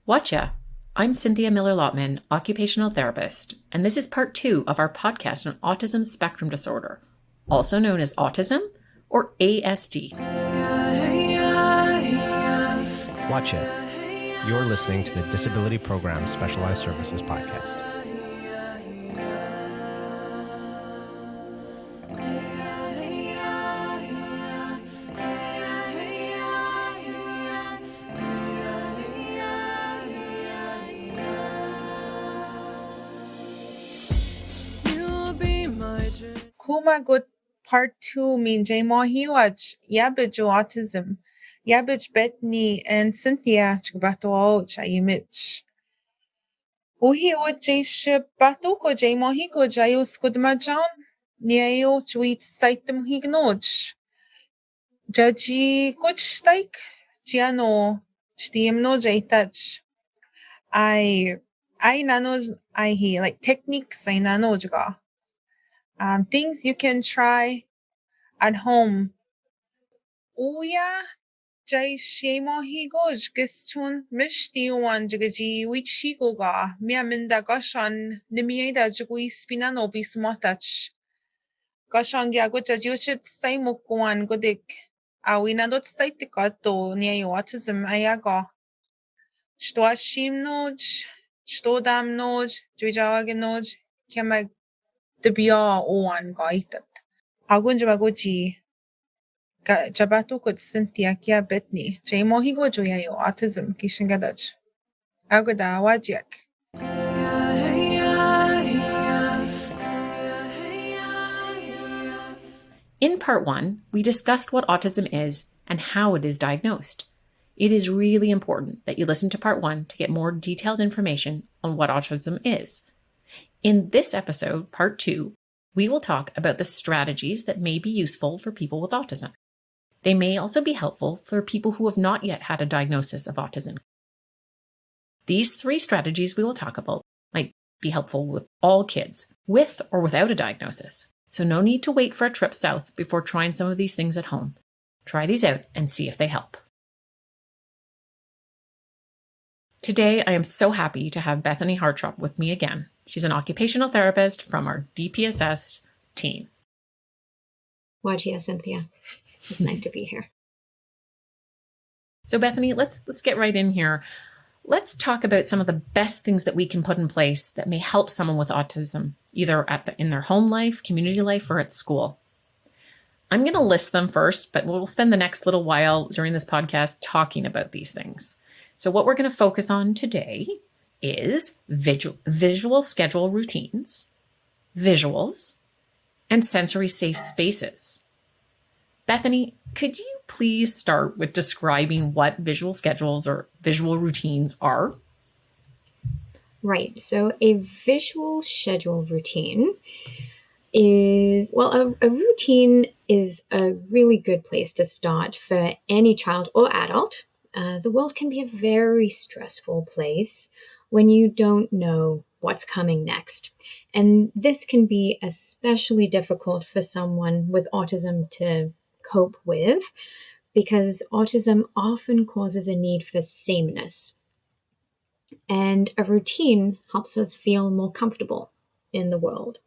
Watcha! I'm Cynthia Miller-Lotman, occupational therapist, and this is part 2 of our podcast on Autism Spectrum Disorder, also known as autism or ASD. Watcha! You're listening to the Disability Program Specialized Services podcast. Kumagut part 2 mean Jay Mohiwach, Yabij Autism, Yabij Bethany and Cynthia Chbato Chayimich. Uhi would Jay Ship Batuko Jay Mohiko Jayus Kudmajan, Niayo Tweet Saitem Hignoj. Jaji Kuchstike, Giano, Stiem no Jay touch. I nano I he like techniques I nano jaga. Things you can try at home. Uya jay shemo higoj gistun mishtiwan jagaji wichigoga miaminda gashan nimieda jagui spinano bismotach. Gashan gyagoja juchit saimukwan godik. Awinadot saitikato near autism ayaga. Stoashim noj, stodam noj, jujawaganoj, kemag debia oan gaitat. Agunjabagoji. Jabatu kut Cynthia kia Bethany. Jay mohigo joyayo autism kishingadaj. Agoda wajak. In part 1, we discussed what autism is and how it is diagnosed. It is really important that you listen to part 1 to get more detailed information on what autism is. In this episode, part 2, we will talk about the strategies that may be useful for people with autism. They may also be helpful for people who have not yet had a diagnosis of autism. These 3 strategies we will talk about might be helpful with all kids, with or without a diagnosis. So no need to wait for a trip south before trying some of these things at home. Try these out and see if they help. Today, I am so happy to have Bethany Hartrop with me again. She's an occupational therapist from our DPSS team. Wajia, Cynthia. It's nice to be here. So Bethany, let's get right in here. Let's talk about some of the best things that we can put in place that may help someone with autism, either in their home life, community life, or at school. I'm going to list them first, but we'll spend the next little while during this podcast talking about these things. So what we're going to focus on today is visual schedule routines, visuals, and sensory safe spaces. Bethany, could you please start with describing what visual schedules or visual routines are? Right. So a visual schedule routine is, well, a routine is a really good place to start for any child or adult. The world can be a very stressful place when you don't know what's coming next. And this can be especially difficult for someone with autism to cope with, because autism often causes a need for sameness. And a routine helps us feel more comfortable in the world.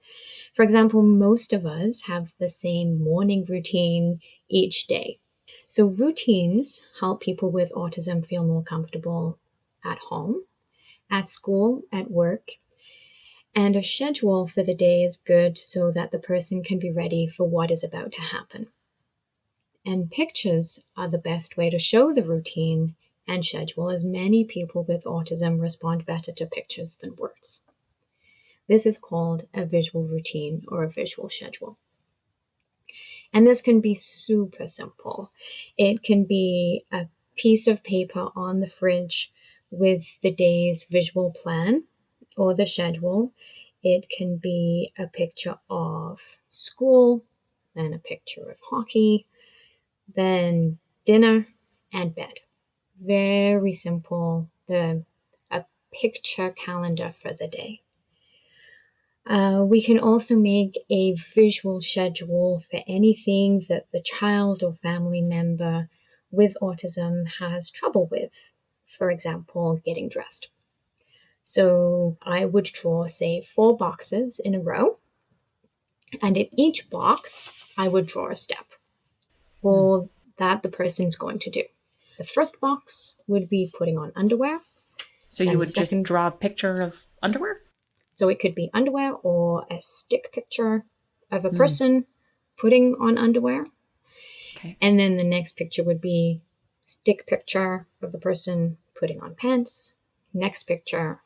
For example, most of us have the same morning routine each day. So routines help people with autism feel more comfortable at home, at school, at work. And a schedule for the day is good so that the person can be ready for what is about to happen. And pictures are the best way to show the routine and schedule, as many people with autism respond better to pictures than words. This is called a visual routine or a visual schedule. And this can be super simple. It can be a piece of paper on the fridge with the day's visual plan or the schedule. It can be a picture of school and a picture of hockey, then dinner and bed. Very simple, a picture calendar for the day. We can also make a visual schedule for anything that the child or family member with autism has trouble with. for example, getting dressed. So I would draw, say, 4 boxes in a row, and in each box, I would draw a step for that the person's going to do. The first box would be putting on underwear. So you would just draw a picture of underwear? So it could be underwear or a stick picture of a person putting on underwear. Okay. And then the next picture would be stick picture of the person putting on pants. Next picture,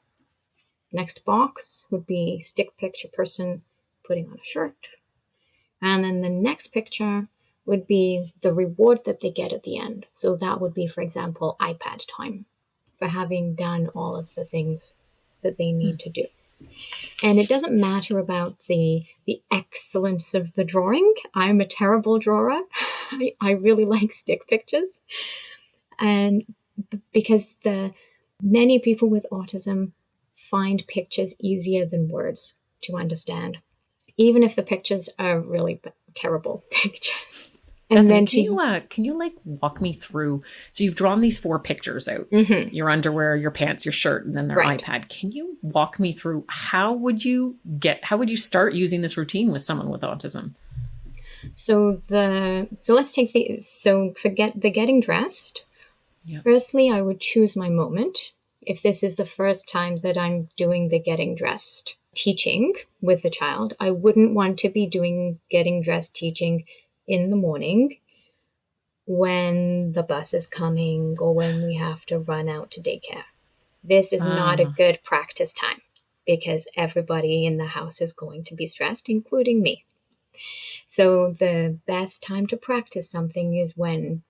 next box would be stick picture person putting on a shirt. And then the next picture would be the reward that they get at the end. So that would be, for example, iPad time for having done all of the things that they need to do. And it doesn't matter about the excellence of the drawing. I'm a terrible drawer. I really like stick pictures. And because many people with autism find pictures easier than words to understand, even if the pictures are really terrible pictures. And Bethany, then can you like walk me through? So you've drawn these 4 pictures out: your underwear, your pants, your shirt, and then their iPad. Can you walk me through how would you start using this routine with someone with autism? So let's take forget the getting dressed. Yep. Firstly, I would choose my moment. If this is the first time that I'm doing the getting dressed teaching with the child, I wouldn't want to be doing getting dressed teaching in the morning when the bus is coming or when we have to run out to daycare. This is not a good practice time because everybody in the house is going to be stressed, including me. So the best time to practice something is when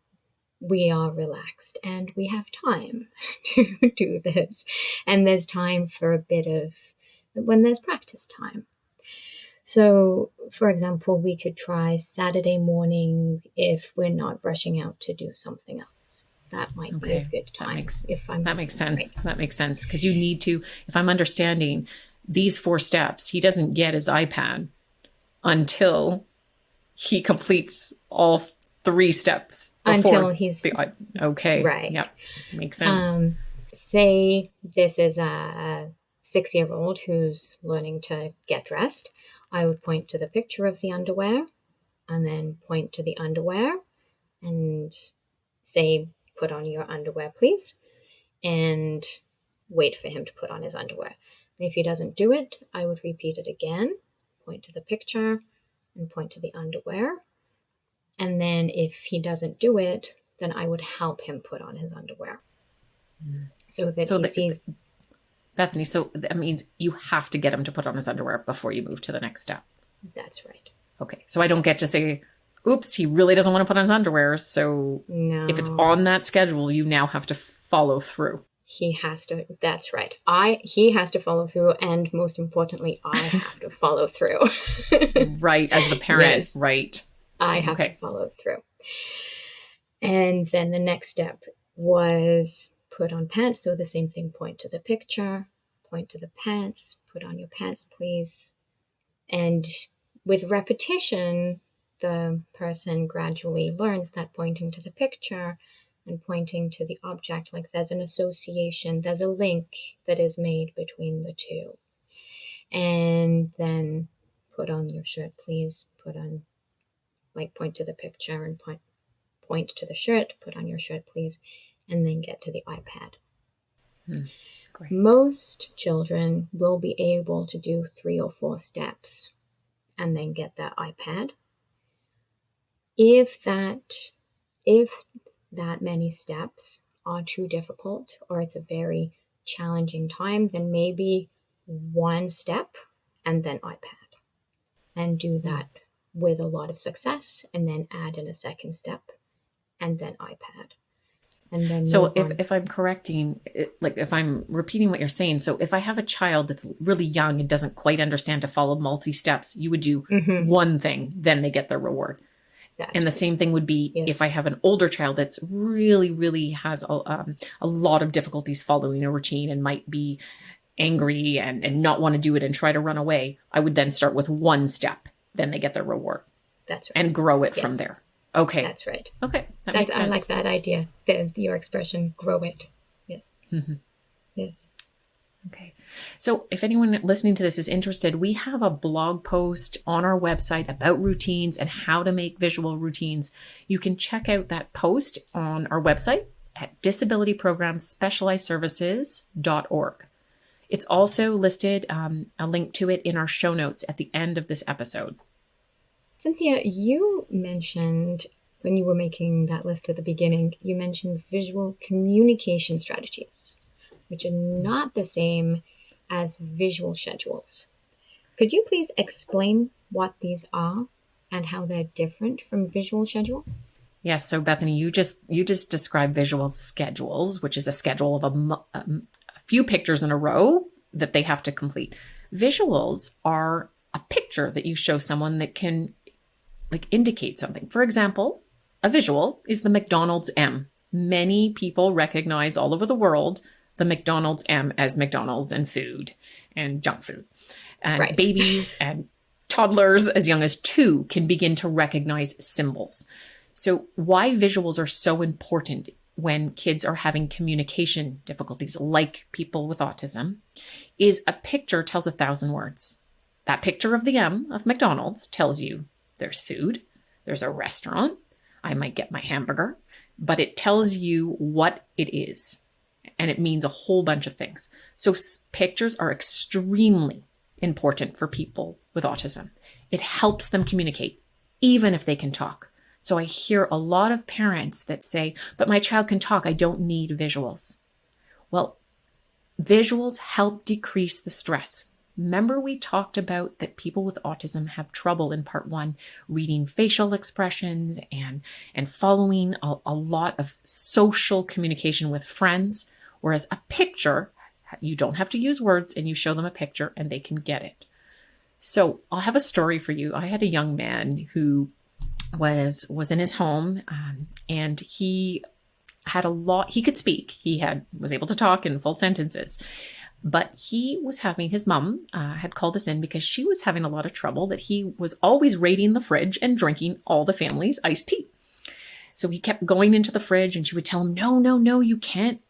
we are relaxed and we have time to do this. And there's time for a bit of when there's practice time. So, for example, we could try Saturday morning if we're not rushing out to do something else. That might be a good time. That makes sense. Right. That makes sense because you need to, if I'm understanding these 4 steps, he doesn't get his iPad until he completes all 3 steps. Until he's... okay. Right. Yep. Makes sense. Say this is a 6-year-old who's learning to get dressed. I would point to the picture of the underwear and then point to the underwear and say, put on your underwear, please, and wait for him to put on his underwear. And if he doesn't do it, I would repeat it again, point to the picture and point to the underwear. And then if he doesn't do it, then I would help him put on his underwear. So that he sees... Bethany, so that means you have to get him to put on his underwear before you move to the next step. That's right. Okay. So I don't get to say, oops, he really doesn't want to put on his underwear. So if it's on that schedule, you now have to follow through. He has to. That's right. He has to follow through. And most importantly, I have to follow through. Right. As the parent. Yes. Right. I have to follow through. And then the next step was put on pants. So the same thing, point to the picture, point to the pants, put on your pants, please. And with repetition, the person gradually learns that pointing to the picture and pointing to the object, like there's an association, there's a link that is made between the two. And then put on your shirt, please, point to the picture and point to the shirt, put on your shirt, please, and then get to the iPad. Great. Most children will be able to do 3 or 4 steps and then get that iPad. If that many steps are too difficult or it's a very challenging time, then maybe 1 step and then iPad. And do that with a lot of success and then add in a 2nd step and then iPad. And then so if I'm correcting, if I'm repeating what you're saying, so if I have a child that's really young and doesn't quite understand to follow multi-steps, you would do 1 thing, then they get their reward. And the same thing would be if I have an older child that's really, really has a lot of difficulties following a routine and might be angry and not want to do it and try to run away, I would then start with 1 step, then they get their reward. That's right. And grow it from there. Okay. That's right. Okay. That makes sense. I like that idea, your expression, grow it. Yes. Yes. Okay. So if anyone listening to this is interested, we have a blog post on our website about routines and how to make visual routines. You can check out that post on our website at disabilityprogramspecializedservices.org. It's also listed, a link to it in our show notes at the end of this episode. Cynthia, you mentioned when you were making that list at the beginning, you mentioned visual communication strategies, which are not the same as visual schedules. Could you please explain what these are and how they're different from visual schedules? Yes. So Bethany, you just described visual schedules, which is a schedule of a few pictures in a row that they have to complete. Visuals are a picture that you show someone that can indicate something. For example, a visual is the McDonald's M. Many people recognize all over the world the McDonald's M as McDonald's and food and junk food. And babies and toddlers as young as 2 can begin to recognize symbols. So why visuals are so important when kids are having communication difficulties, like people with autism, is a picture tells 1,000 words. That picture of the M of McDonald's tells you there's food, there's a restaurant, I might get my hamburger, but it tells you what it is. And it means a whole bunch of things. So pictures are extremely important for people with autism. It helps them communicate, even if they can talk. So I hear a lot of parents that say, but my child can talk, I don't need visuals. Well, visuals help decrease the stress. Remember we talked about that people with autism have trouble in part 1 reading facial expressions and following a lot of social communication with friends, whereas a picture, you don't have to use words and you show them a picture and they can get it. So I'll have a story for you. I had a young man who was in his home and he had he could speak. He was able to talk in full sentences. But his mom had called us in because she was having a lot of trouble that he was always raiding the fridge and drinking all the family's iced tea. So he kept going into the fridge and she would tell him, no, you can't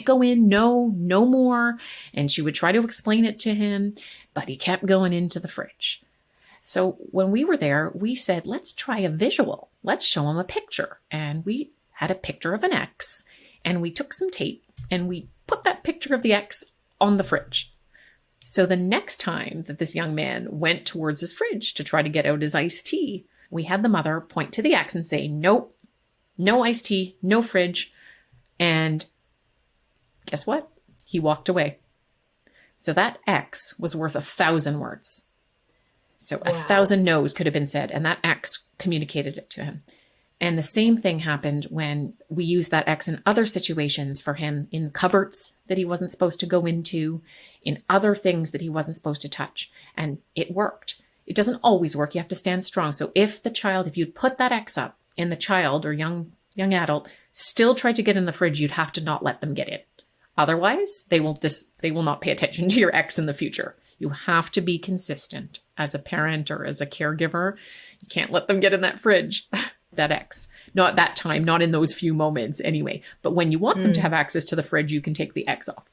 go in. No more. And she would try to explain it to him, but he kept going into the fridge. So when we were there, we said, let's try a visual. Let's show him a picture. And we had a picture of an X and we took some tape and we put that picture of the X on the fridge. So the next time that this young man went towards his fridge to try to get out his iced tea, we had the mother point to the X and say, nope, no iced tea, no fridge. And guess what? He walked away. So that X was worth 1,000 words. So 1,000 no's could have been said, and that X communicated it to him. And the same thing happened when we used that X in other situations for him, in cupboards that he wasn't supposed to go into, in other things that he wasn't supposed to touch. And it worked. It doesn't always work. You have to stand strong. So if you'd put that X up and the child or young adult still tried to get in the fridge, you'd have to not let them get in. Otherwise, they will not pay attention to your X in the future. You have to be consistent as a parent or as a caregiver. You can't let them get in that fridge. That X. Not that time, not in those few moments anyway. But when you want them to have access to the fridge, you can take the X off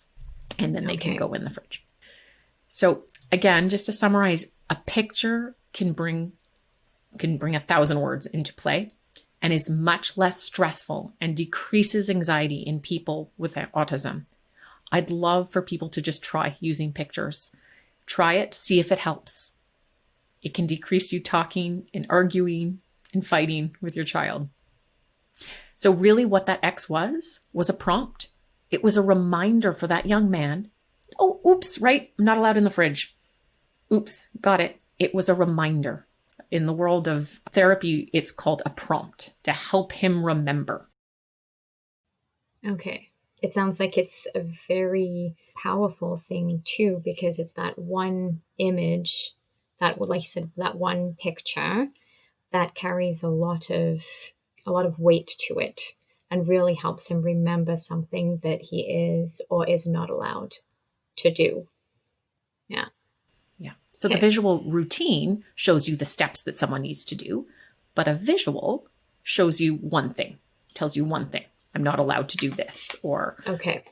and then they can go in the fridge. So again, just to summarize, a picture can bring 1,000 words into play and is much less stressful and decreases anxiety in people with autism. I'd love for people to just try using pictures. Try it, see if it helps. It can decrease you talking and arguing and fighting with your child. So really what that X was a prompt. It was a reminder for that young man. Oh, oops, right, I'm not allowed in the fridge. Oops, got it. It was a reminder. In the world of therapy, it's called a prompt to help him remember. Okay. It sounds like it's a very powerful thing too, because it's that one image that, like you said, that one picture that carries a lot of weight to it and really helps him remember something that he is or is not allowed to do. Yeah. Yeah. So the visual routine shows you the steps that someone needs to do, but a visual shows you one thing, tells you one thing. I'm not allowed to do this, or... Okay.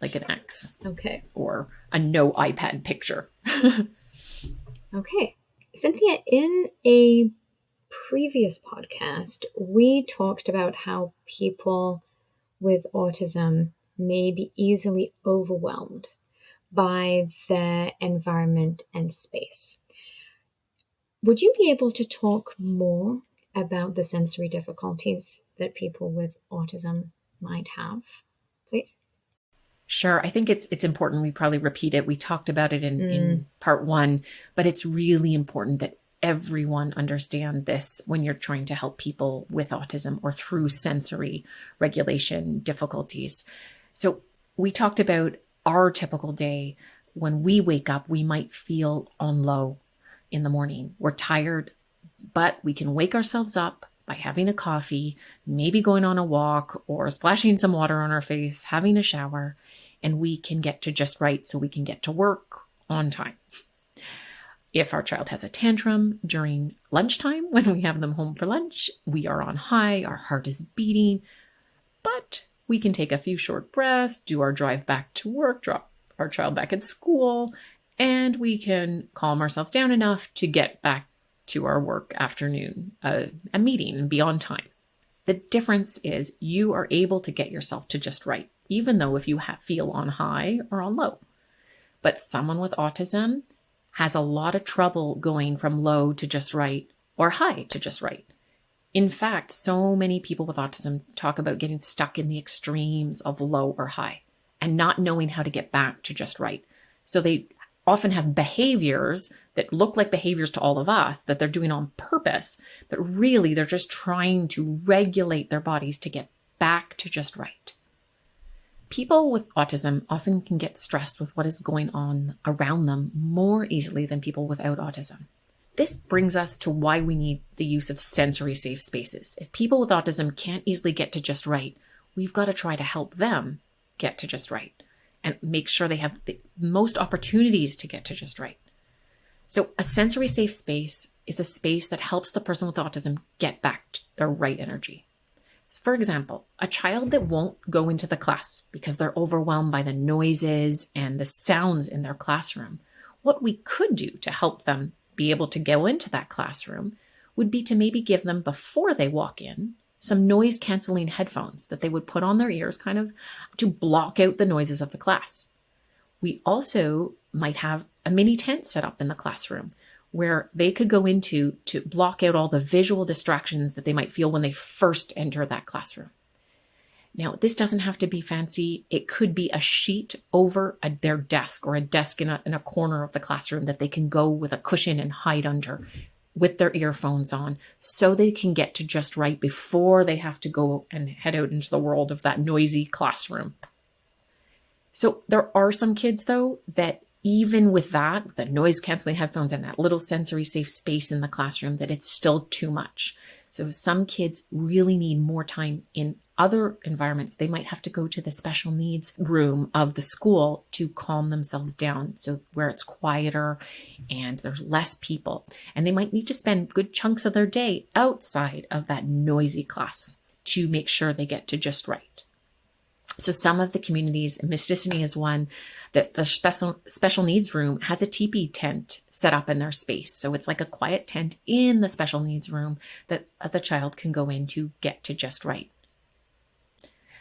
like an X Okay. or a no iPad picture. Okay. Cynthia, in a previous podcast, we talked about how people with autism may be easily overwhelmed by their environment and space. Would you be able to talk more about the sensory difficulties that people with autism might have, please? Sure. I think it's important. We probably repeat it. We talked about it in part 1, but it's really important that everyone understand this when you're trying to help people with autism or through sensory regulation difficulties. So we talked about our typical day. When we wake up, we might feel on low in the morning. We're tired, but we can wake ourselves up by having a coffee, maybe going on a walk or splashing some water on our face, having a shower, and we can get to just right so we can get to work on time. If our child has a tantrum during lunchtime, when we have them home for lunch, we are on high, our heart is beating, but we can take a few short breaths, do our drive back to work, drop our child back at school, and we can calm ourselves down enough to get back to our work afternoon, a meeting, and be on time. The difference is you are able to get yourself to just right, even though if you feel on high or on low. But someone with autism has a lot of trouble going from low to just right or high to just right. In fact, so many people with autism talk about getting stuck in the extremes of low or high and not knowing how to get back to just right. So they often have behaviors that look like behaviors to all of us that they're doing on purpose, but really they're just trying to regulate their bodies to get back to just right. People with autism often can get stressed with what is going on around them more easily than people without autism. This brings us to why we need the use of sensory safe spaces. If people with autism can't easily get to just right, we've got to try to help them get to just right and make sure they have the most opportunities to get to just right. So a sensory safe space is a space that helps the person with autism get back to their right energy. For example, a child that won't go into the class because they're overwhelmed by the noises and the sounds in their classroom, what we could do to help them be able to go into that classroom would be to maybe give them, before they walk in, some noise canceling headphones that they would put on their ears kind of to block out the noises of the class. We also might have a mini tent set up in the classroom where they could go into to block out all the visual distractions that they might feel when they first enter that classroom. Now, this doesn't have to be fancy. It could be a sheet over their desk or a desk in a corner of the classroom that they can go with a cushion and hide under with their earphones on so they can get to just right before they have to go and head out into the world of that noisy classroom. So there are some kids, though, that even with that, the noise canceling headphones and that little sensory safe space in the classroom, that it's still too much. So some kids really need more time in other environments. They might have to go to the special needs room of the school to calm themselves down. So where it's quieter and there's less people. And they might need to spend good chunks of their day outside of that noisy class to make sure they get to just right. So some of the communities, and Miss Destiny is one, that the special needs room has a teepee tent set up in their space. So it's like a quiet tent in the special needs room that the child can go in to get to just right.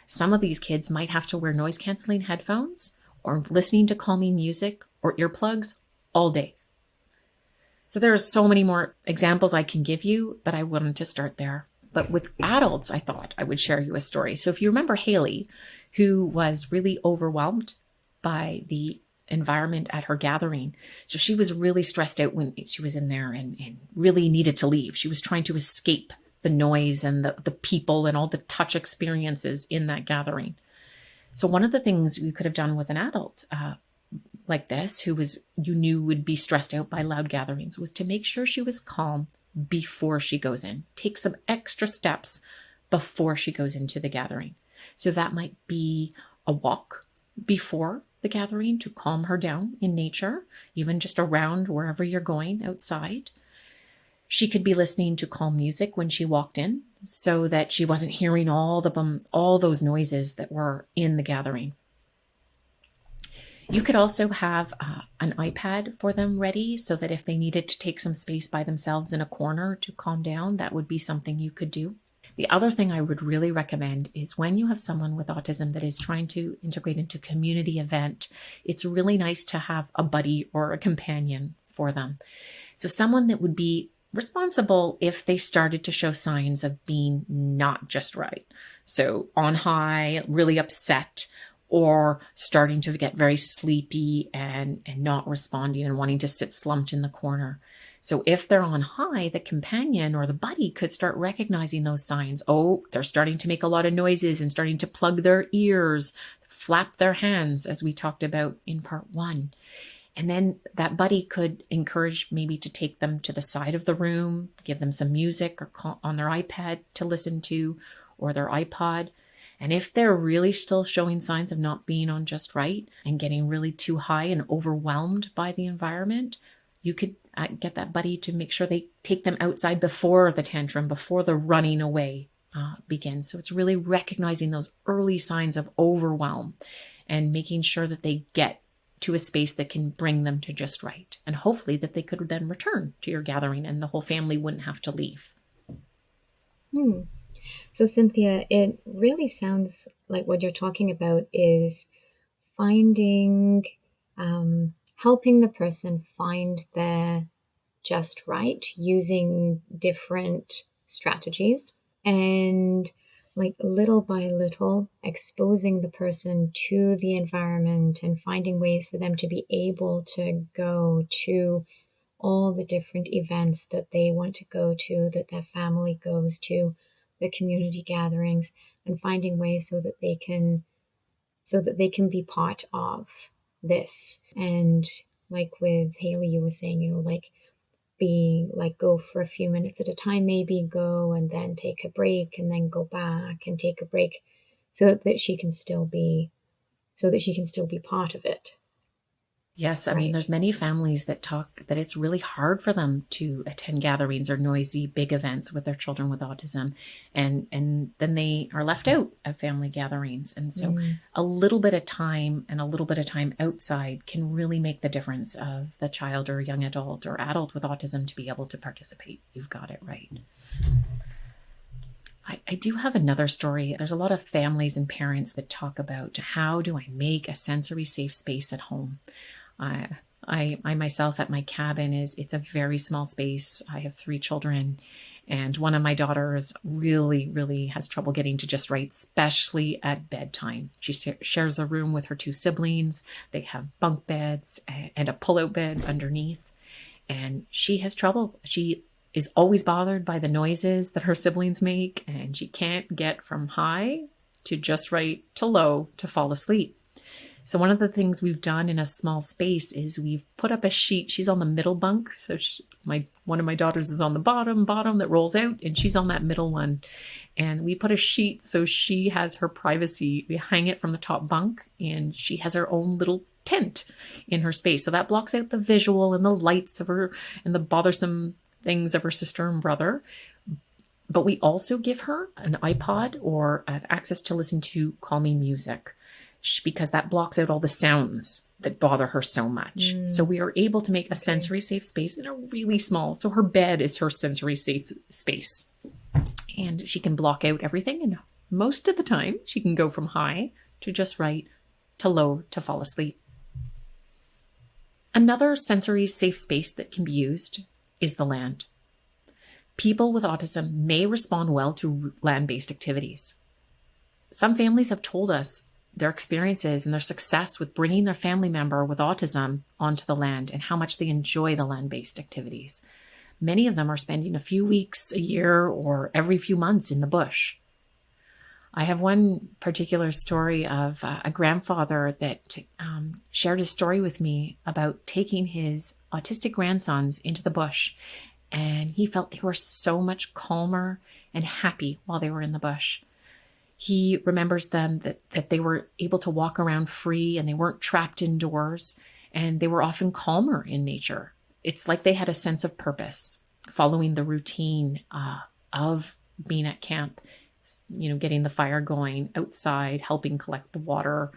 Some of these kids might have to wear noise canceling headphones or listening to calming music or earplugs all day. So there are so many more examples I can give you, but I wanted to start there. But with adults, I thought I would share you a story. So if you remember Haley, who was really overwhelmed by the environment at her gathering. So she was really stressed out when she was in there and really needed to leave. She was trying to escape the noise and the people and all the touch experiences in that gathering. So one of the things we could have done with an adult like this, who you knew would be stressed out by loud gatherings, was to make sure she was calm before she goes in. Take some extra steps before she goes into the gathering. So that might be a walk before the gathering to calm her down in nature, even just around wherever you're going outside. She could be listening to calm music when she walked in so that she wasn't hearing all those noises that were in the gathering. You could also have an iPad for them ready so that if they needed to take some space by themselves in a corner to calm down, that would be something you could do. The other thing I would really recommend is when you have someone with autism that is trying to integrate into a community event, it's really nice to have a buddy or a companion for them. So someone that would be responsible if they started to show signs of being not just right. So on high, really upset, or starting to get very sleepy and not responding and wanting to sit slumped in the corner. So if they're on high, the companion or the buddy could start recognizing those signs. Oh, they're starting to make a lot of noises and starting to plug their ears, flap their hands, as we talked about in part 1. And then that buddy could encourage maybe to take them to the side of the room, give them some music or on their iPad to listen to or their iPod. And if they're really still showing signs of not being on just right and getting really too high and overwhelmed by the environment, you could get that buddy to make sure they take them outside before the tantrum, before the running away begins. So it's really recognizing those early signs of overwhelm and making sure that they get to a space that can bring them to just right. And hopefully that they could then return to your gathering and the whole family wouldn't have to leave. So Cynthia, it really sounds like what you're talking about is finding, helping the person find their just right using different strategies, and like little by little exposing the person to the environment and finding ways for them to be able to go to all the different events that they want to go to, that their family goes to, the community gatherings, and finding ways so that they can be part of this. And like with Haley, you were saying, go for a few minutes at a time, maybe go and then take a break and then go back and take a break so that she can still be part of it. Yes, I mean, there's many families that talk that it's really hard for them to attend gatherings or noisy big events with their children with autism. And then they are left out of family gatherings. And so a little bit of time and a little bit of time outside can really make the difference of the child or young adult or adult with autism to be able to participate. You've got it right. I do have another story. There's a lot of families and parents that talk about how do I make a sensory safe space at home? I myself at my cabin it's a very small space. I have 3 children and one of my daughters really, really has trouble getting to just right, especially at bedtime. She shares a room with her 2 siblings. They have bunk beds and a pull-out bed underneath. And she has trouble. She is always bothered by the noises that her siblings make, and she can't get from high to just right to low to fall asleep. So one of the things we've done in a small space is we've put up a sheet. She's on the middle bunk. So one of my daughters is on the bottom that rolls out, and she's on that middle one. And we put a sheet so she has her privacy. We hang it from the top bunk, and she has her own little tent in her space. So that blocks out the visual and the lights of her and the bothersome things of her sister and brother. But we also give her an iPod or access to listen to calming music, because that blocks out all the sounds that bother her so much. So we are able to make a sensory safe space in a really small, so her bed is her sensory safe space. And she can block out everything. And most of the time she can go from high to just right to low to fall asleep. Another sensory safe space that can be used is the land. People with autism may respond well to land-based activities. Some families have told us their experiences and their success with bringing their family member with autism onto the land and how much they enjoy the land-based activities. Many of them are spending a few weeks, a year, or every few months in the bush. I have one particular story of a grandfather that shared a story with me about taking his autistic grandsons into the bush, and he felt they were so much calmer and happy while they were in the bush. He remembers them that they were able to walk around free and they weren't trapped indoors, and they were often calmer in nature. It's like they had a sense of purpose, following the routine of being at camp, getting the fire going outside, helping collect the water,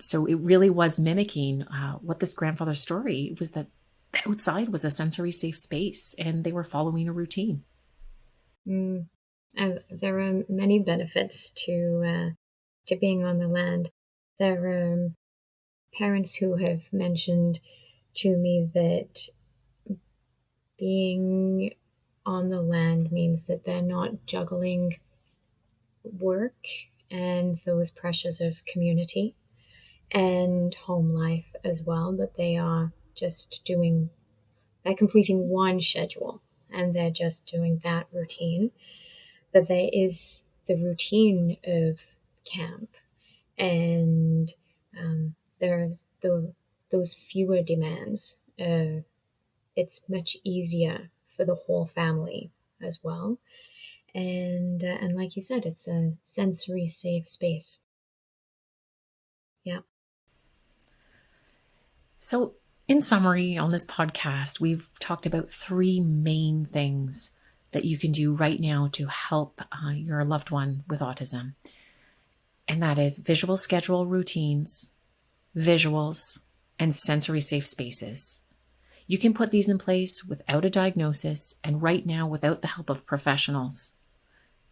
So it really was mimicking what this grandfather's story was, that the outside was a sensory safe space and they were following a routine. And there are many benefits to being on the land. There are parents who have mentioned to me that being on the land means that they're not juggling work and those pressures of community and home life as well, but they are just they're completing one schedule and they're just doing that routine. But there is the routine of camp, and there's those fewer demands. It's much easier for the whole family as well. And like you said, it's a sensory safe space. Yeah. So in summary, on this podcast, we've talked about 3 main things that you can do right now to help your loved one with autism. And that is visual schedule routines, visuals, and sensory safe spaces. You can put these in place without a diagnosis and right now without the help of professionals.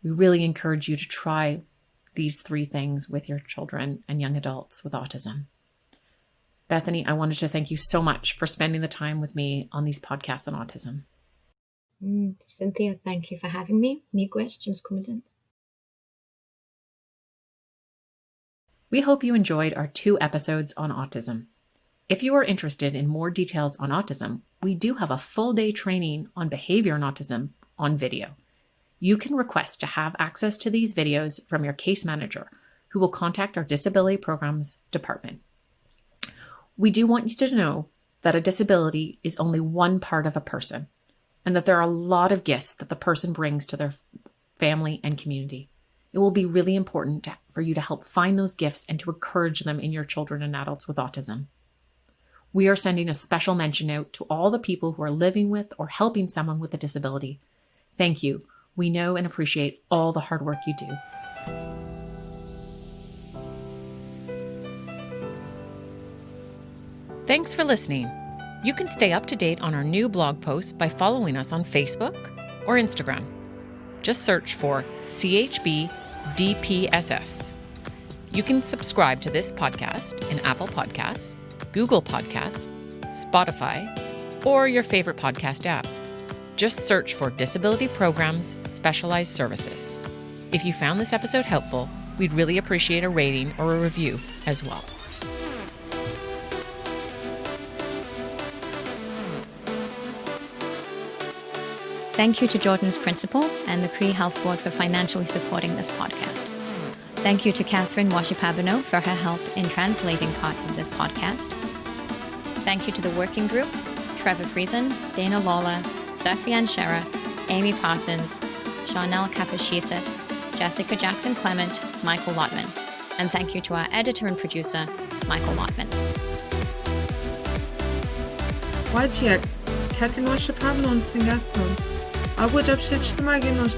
We really encourage you to try these 3 things with your children and young adults with autism. Bethany, I wanted to thank you so much for spending the time with me on these podcasts on autism. Cynthia, thank you for having me. Miigwech, coming. We hope you enjoyed our 2 episodes on autism. If you are interested in more details on autism, we do have a full-day training on behavior in autism on video. You can request to have access to these videos from your case manager, who will contact our disability programs department. We do want you to know that a disability is only one part of a person, and that there are a lot of gifts that the person brings to their family and community. It will be really important for you to help find those gifts and to encourage them in your children and adults with autism. We are sending a special mention out to all the people who are living with or helping someone with a disability. Thank you. We know and appreciate all the hard work you do. Thanks for listening. You can stay up to date on our new blog posts by following us on Facebook or Instagram. Just search for CHB DPSS. You can subscribe to this podcast in Apple Podcasts, Google Podcasts, Spotify, or your favorite podcast app. Just search for Disability Programs Specialized Services. If you found this episode helpful, we'd really appreciate a rating or a review as well. Thank you to Jordan's principal and the Cree Health Board for financially supporting this podcast. Thank you to Catherine Washipabano for her help in translating parts of this podcast. Thank you to the working group, Trevor Friesen, Dana Lawler, Sophie-Ann Scherer, Amy Parsons, Chanel Kapashiset, Jessica Jackson-Clement, Michael Lotman. And thank you to our editor and producer, Michael Lotman. Wajek, Catherine Washipabano and Singaston. Abu Jabshich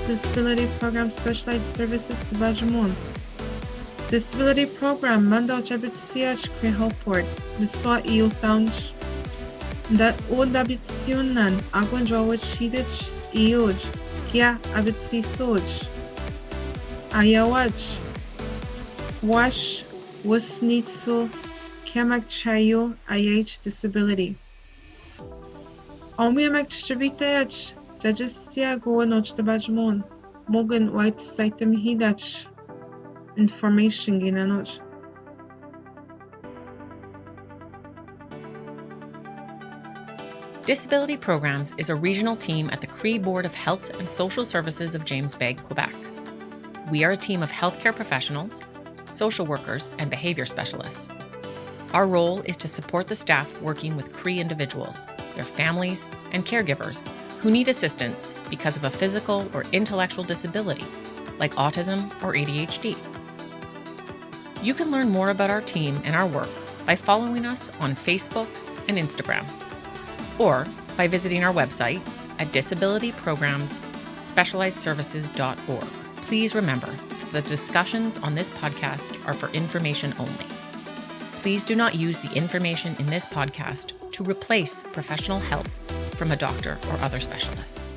Disability Program Specialized Services to Bajamon. Disability Program Mandal Jabit Siach Cree Health Board, Miswa EU Townch. That old Dabit Siunan, Agwan Drawich Shidich, EUJ, Kia Abit Si Soj. Ayawach. Wash Wasnitsu Kamak Chayo IH Disability. Omwiamak Strivitech. Jajisia go noch the Bajmon. Mogan white saitem hidach. Information ginanoch. Disability Programs is a regional team at the Cree Board of Health and Social Services of James Bay, Quebec. We are a team of healthcare professionals, social workers, and behavior specialists. Our role is to support the staff working with Cree individuals, their families, and caregivers who need assistance because of a physical or intellectual disability, like autism or ADHD. You can learn more about our team and our work by following us on Facebook and Instagram, or by visiting our website at disabilityprogramsspecializedservices.org. Please remember, the discussions on this podcast are for information only. Please do not use the information in this podcast to replace professional help from a doctor or other specialists.